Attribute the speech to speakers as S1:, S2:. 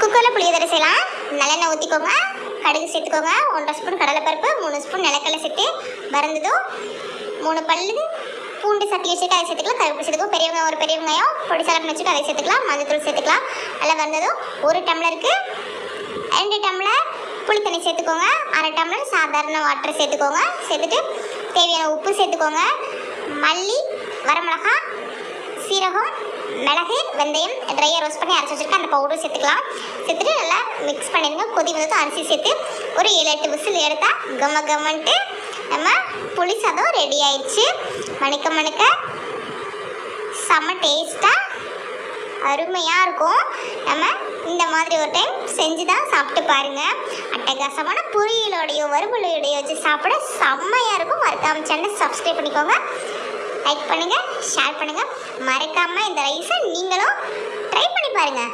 S1: குக்கரில் புளியோதரை செய்யலாம். நல்லெண்ணெய் ஊற்றிக்கோங்க, கடுகு சேர்த்துக்கோங்க, 1.5 ஸ்பூன் கடலைப்பருப்பு, 3 ஸ்பூன் நிலக்கடலை சேர்த்து வறந்ததும் 3 பல்லு பூண்டு சட்டி வச்சுட்டு அதை சேர்த்துக்கலாம். கருவேப்பிலை சேர்த்துக்கோ, ஒரு பெரிய வெங்காயம் பொடி சலப்பி வச்சுட்டு அதை சேர்த்துக்கலாம். மஞ்சத்தூள் சேர்த்துக்கலாம். நல்லா வந்ததும் 1 டம்ளருக்கு 2 டம்ளர் புளி தண்ணி சேர்த்துக்கோங்க. 1/2 டம்ளர் சாதாரண வாட்டர் சேர்த்துக்கோங்க. சேர்த்துட்டு தேவையான உப்பு சேர்த்துக்கோங்க. மல்லி, வரமிளகாய், சீரகம், மிளகு, வெந்தயம் ட்ரையாக ரோஸ்ட் பண்ணி அரைச்சி வச்சுருக்கேன். அந்த பவுடர் சேர்த்துக்கலாம். சேர்த்துட்டு நல்லா மிக்ஸ் பண்ணிடுங்க. கொதி வந்ததும் அரிசி சேர்த்து ஒரு 7-8 விசில் எடுத்தால் கமன்ட்டு நம்ம புளி சாதம் ரெடி ஆயிடுச்சு. மணிக்க செம்ம டேஸ்ட்டாக அருமையாக இருக்கும். நம்ம இந்த மாதிரி ஒரு டைம் செஞ்சு தான் சாப்பிட்டு பாருங்கள். அட்டகாசமான பொரியலோடையோ வறுவலையோடையோ வச்சு சாப்பிட செம்மையாக இருக்கும். மறக்காம சேனல் சப்ஸ்கிரைப் பண்ணிக்கோங்க, லைக் பண்ணுங்கள், ஷேர் பண்ணுங்கள். மறக்காமல் இந்த ரைஸை நீங்களும் ட்ரை பண்ணி பாருங்கள்.